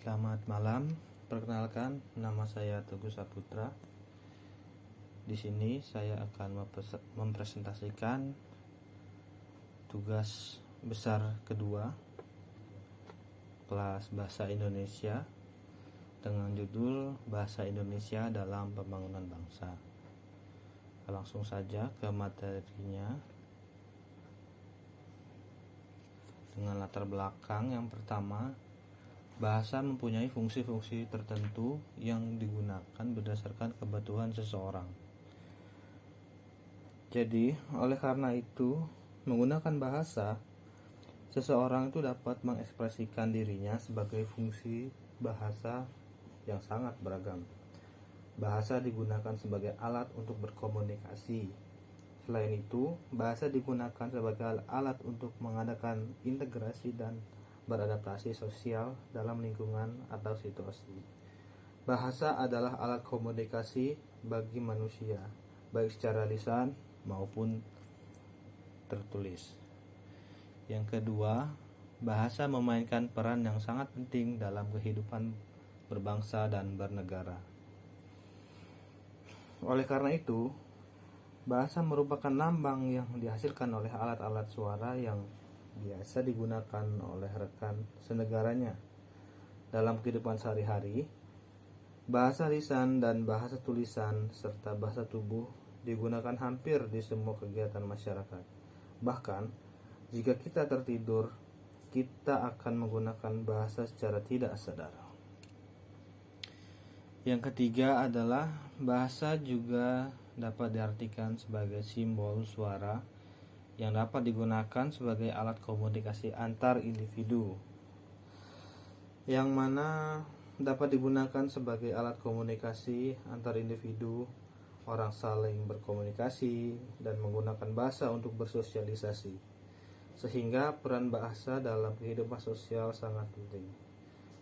Selamat malam. Perkenalkan, nama saya Teguh Saputra. Di sini saya akan mempresentasikan tugas besar kedua kelas Bahasa Indonesia dengan judul Bahasa Indonesia dalam Pembangunan Bangsa. Langsung saja ke materinya. Dengan latar belakang yang pertama, bahasa mempunyai fungsi-fungsi tertentu yang digunakan berdasarkan kebutuhan seseorang. Jadi, oleh karena itu, menggunakan bahasa, seseorang itu dapat mengekspresikan dirinya sebagai fungsi bahasa yang sangat beragam. Bahasa digunakan sebagai alat untuk berkomunikasi. Selain itu, bahasa digunakan sebagai alat untuk mengadakan integrasi dan beradaptasi sosial dalam lingkungan atau situasi. Bahasa adalah alat komunikasi bagi manusia, baik secara lisan maupun tertulis. Yang kedua, bahasa memainkan peran yang sangat penting dalam kehidupan berbangsa dan bernegara. Oleh karena itu, bahasa merupakan lambang yang dihasilkan oleh alat-alat suara yang biasa digunakan oleh rekan senegaranya dalam kehidupan sehari-hari. Bahasa lisan dan bahasa tulisan serta bahasa tubuh digunakan hampir di semua kegiatan masyarakat. Bahkan, jika kita tertidur, kita akan menggunakan bahasa secara tidak sadar. Yang ketiga adalah bahasa juga dapat diartikan sebagai simbol suara yang dapat digunakan sebagai alat komunikasi antar individu, yang mana dapat digunakan sebagai alat komunikasi antar individu. Orang saling berkomunikasi dan menggunakan bahasa untuk bersosialisasi, sehingga peran bahasa dalam kehidupan sosial sangat penting.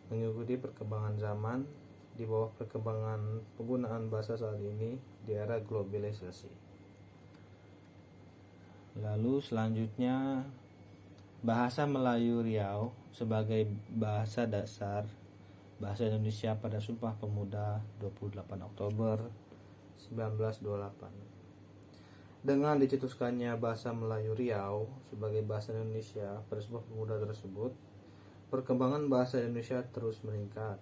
Mengikuti perkembangan zaman di bawah perkembangan penggunaan bahasa saat ini di era globalisasi. Lalu selanjutnya, bahasa Melayu Riau sebagai bahasa dasar bahasa Indonesia pada Sumpah Pemuda 28 Oktober 1928. Dengan dicetuskannya bahasa Melayu Riau sebagai bahasa Indonesia pada Sumpah Pemuda tersebut, perkembangan bahasa Indonesia terus meningkat.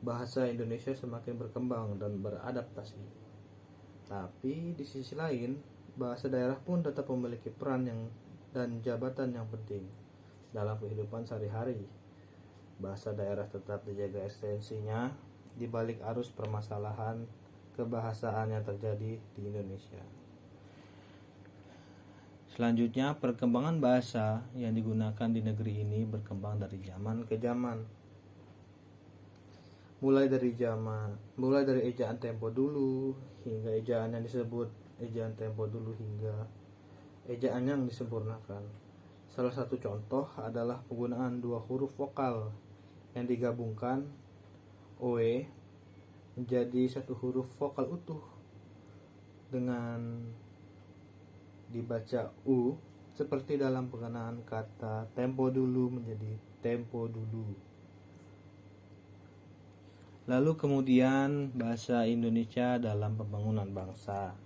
Bahasa Indonesia semakin berkembang dan beradaptasi. Tapi di sisi lain, bahasa daerah pun tetap memiliki peran dan jabatan yang penting dalam kehidupan sehari-hari. Bahasa daerah tetap dijaga esensinya di balik arus permasalahan kebahasaan yang terjadi di Indonesia. Selanjutnya, perkembangan bahasa yang digunakan di negeri ini berkembang dari zaman ke zaman. Mulai dari ejaan tempo dulu hingga ejaan yang disebut ejaan tempo dulu hingga ejaan yang disempurnakan. Salah satu contoh adalah penggunaan dua huruf vokal yang digabungkan OE menjadi satu huruf vokal utuh dengan dibaca U, seperti dalam penggunaan kata tempo dulu menjadi tempo dulu. Lalu kemudian bahasa Indonesia dalam pembangunan bangsa.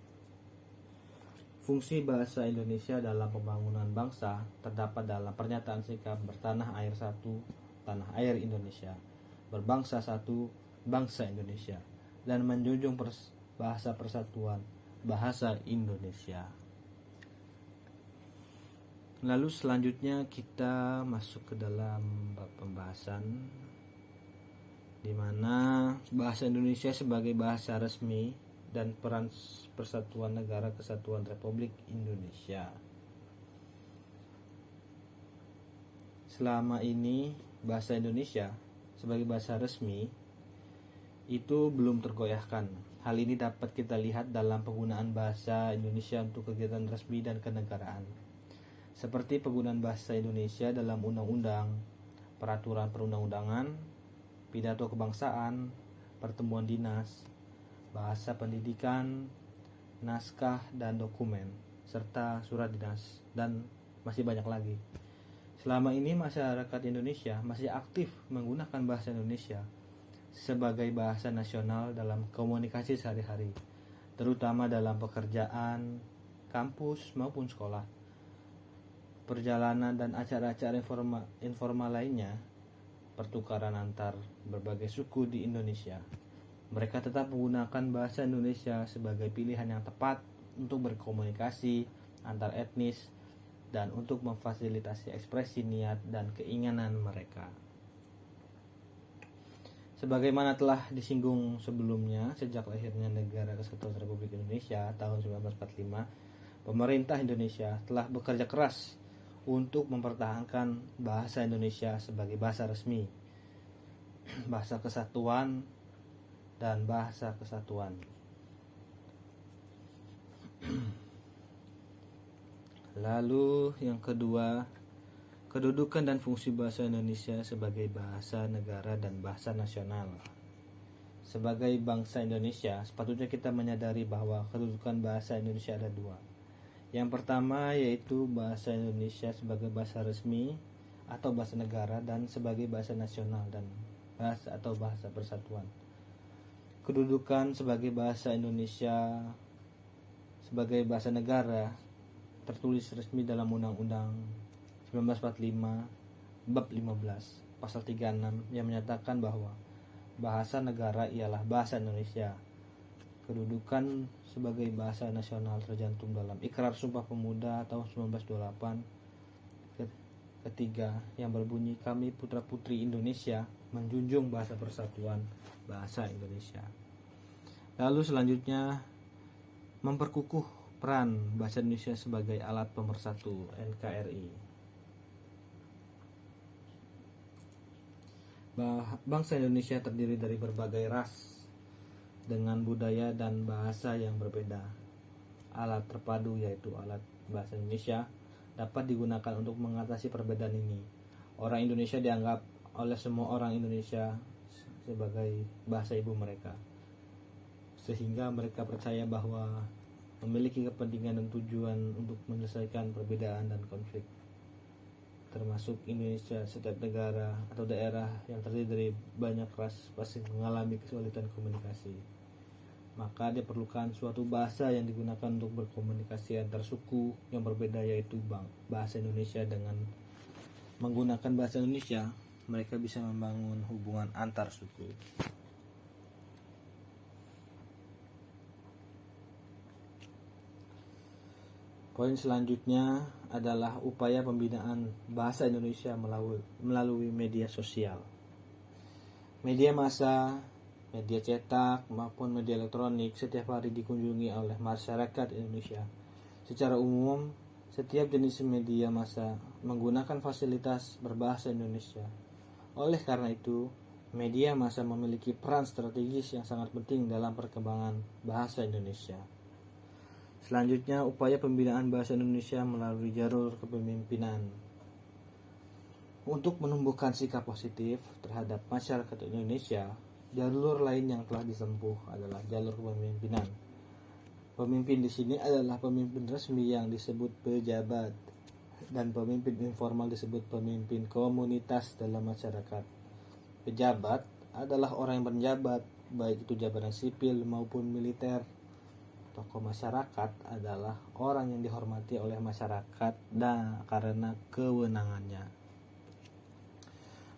Fungsi bahasa Indonesia dalam pembangunan bangsa terdapat dalam pernyataan sikap bertanah air satu, tanah air Indonesia, berbangsa satu, bangsa Indonesia, dan menjunjung bahasa persatuan, bahasa Indonesia. Lalu selanjutnya kita masuk ke dalam pembahasan di mana bahasa Indonesia sebagai bahasa resmi dan peran Persatuan Negara Kesatuan Republik Indonesia. Selama ini bahasa Indonesia sebagai bahasa resmi itu belum tergoyahkan. Hal ini dapat kita lihat dalam penggunaan bahasa Indonesia untuk kegiatan resmi dan kenegaraan, seperti penggunaan bahasa Indonesia dalam undang-undang, peraturan perundang-undangan, pidato kebangsaan, pertemuan dinas, bahasa pendidikan, naskah dan dokumen, serta surat dinas, dan masih banyak lagi. Selama ini masyarakat Indonesia masih aktif menggunakan bahasa Indonesia sebagai bahasa nasional dalam komunikasi sehari-hari, terutama dalam pekerjaan, kampus maupun sekolah, perjalanan dan acara-acara informal lainnya, pertukaran antar berbagai suku di Indonesia. Mereka tetap menggunakan bahasa Indonesia sebagai pilihan yang tepat untuk berkomunikasi antar etnis dan untuk memfasilitasi ekspresi niat dan keinginan mereka. Sebagaimana telah disinggung sebelumnya, sejak lahirnya Negara Kesatuan Republik Indonesia tahun 1945, pemerintah Indonesia telah bekerja keras untuk mempertahankan bahasa Indonesia sebagai bahasa resmi, bahasa kesatuan, dan bahasa kesatuan. Lalu yang kedua, kedudukan dan fungsi bahasa Indonesia sebagai bahasa negara dan bahasa nasional. Sebagai bangsa Indonesia, sepatutnya kita menyadari bahwa kedudukan bahasa Indonesia ada dua. Yang pertama yaitu bahasa Indonesia sebagai bahasa resmi atau bahasa negara dan sebagai bahasa nasional dan bahasa atau bahasa persatuan. Kedudukan sebagai bahasa Indonesia sebagai bahasa negara tertulis resmi dalam Undang-Undang 1945 Bab 15 Pasal 36 yang menyatakan bahwa bahasa negara ialah bahasa Indonesia. Kedudukan sebagai bahasa nasional tercantum dalam Ikrar Sumpah Pemuda tahun 1928 ketiga yang berbunyi, kami putra-putri Indonesia menjunjung bahasa persatuan bahasa Indonesia. Lalu selanjutnya, memperkukuh peran bahasa Indonesia sebagai alat pemersatu NKRI. Bangsa Indonesia terdiri dari berbagai ras dengan budaya dan bahasa yang berbeda. Alat terpadu yaitu alat bahasa Indonesia dapat digunakan untuk mengatasi perbedaan ini. Orang Indonesia dianggap oleh semua orang Indonesia sebagai bahasa ibu mereka, sehingga mereka percaya bahwa memiliki kepentingan dan tujuan untuk menyelesaikan perbedaan dan konflik, termasuk Indonesia. Setiap negara atau daerah yang terdiri dari banyak ras pasti mengalami kesulitan komunikasi. Maka diperlukan suatu bahasa yang digunakan untuk berkomunikasi antar suku yang berbeda, yaitu bahasa Indonesia. Dengan menggunakan bahasa Indonesia, mereka bisa membangun hubungan antar suku. Poin selanjutnya adalah upaya pembinaan bahasa Indonesia melalui media sosial. Media massa, media cetak maupun media elektronik setiap hari dikunjungi oleh masyarakat Indonesia. Secara umum, setiap jenis media massa menggunakan fasilitas berbahasa Indonesia. Oleh karena itu, media massa memiliki peran strategis yang sangat penting dalam perkembangan bahasa Indonesia. Selanjutnya, upaya pembinaan bahasa Indonesia melalui jalur kepemimpinan. Untuk menumbuhkan sikap positif terhadap masyarakat Indonesia, jalur lain yang telah ditempuh adalah jalur kepemimpinan. Pemimpin di sini adalah pemimpin resmi yang disebut pejabat, dan pemimpin informal disebut pemimpin komunitas dalam masyarakat. Pejabat adalah orang yang menjabat, baik itu jabatan sipil maupun militer. Tokoh masyarakat adalah orang yang dihormati oleh masyarakat karena kewenangannya.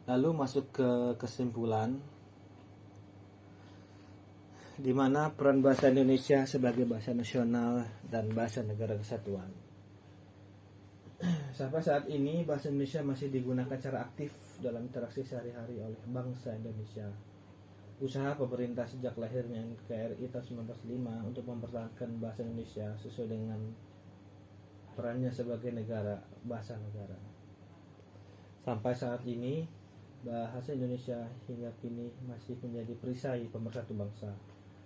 Lalu masuk ke kesimpulan, di mana peran bahasa Indonesia sebagai bahasa nasional dan bahasa negara kesatuan. Sampai saat ini bahasa Indonesia masih digunakan secara aktif dalam interaksi sehari-hari oleh bangsa Indonesia. Usaha pemerintah sejak lahirnya NKRI tahun 1945 untuk mempertahankan bahasa Indonesia sesuai dengan perannya sebagai bahasa negara. Sampai saat ini, bahasa Indonesia hingga kini masih menjadi perisai pemersatu bangsa.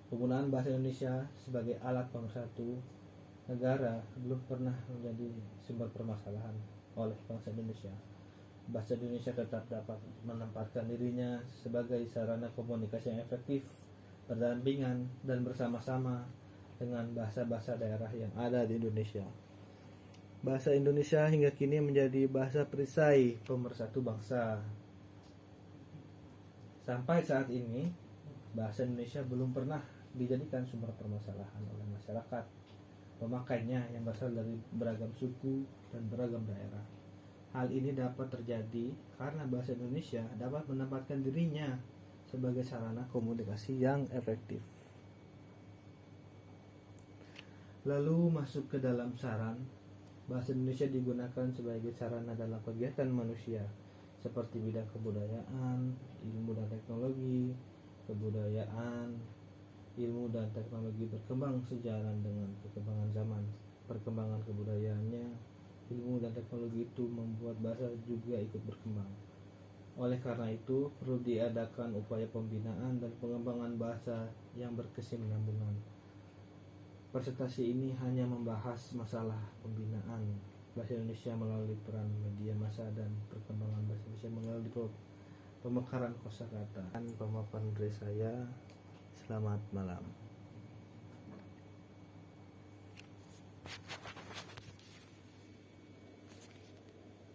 Penggunaan bahasa Indonesia sebagai alat pemersatu negara belum pernah menjadi sumber permasalahan oleh bangsa Indonesia. Bahasa Indonesia tetap dapat menempatkan dirinya sebagai sarana komunikasi yang efektif, berdampingan dan bersama-sama dengan bahasa-bahasa daerah yang ada di Indonesia. Bahasa Indonesia hingga kini menjadi bahasa perisai pemersatu bangsa. Sampai saat ini, bahasa Indonesia belum pernah dijadikan sumber permasalahan oleh masyarakat pemakainya yang berasal dari beragam suku dan beragam daerah. Hal ini dapat terjadi karena bahasa Indonesia dapat menempatkan dirinya sebagai sarana komunikasi yang efektif. Lalu masuk ke dalam saran, bahasa Indonesia digunakan sebagai sarana dalam kegiatan manusia seperti bidang kebudayaan, ilmu dan teknologi. Kebudayaan, ilmu dan teknologi berkembang sejalan dengan perkembangan zaman. Perkembangan kebudayaannya, ilmu dan teknologi itu membuat bahasa juga ikut berkembang. Oleh karena itu, perlu diadakan upaya pembinaan dan pengembangan bahasa yang berkesinambungan. Presentasi ini hanya membahas masalah pembinaan bahasa Indonesia melalui peran media massa dan perkembangan bahasa Indonesia melalui pemekaran kosakata. Dan pemaparan dari saya, selamat malam.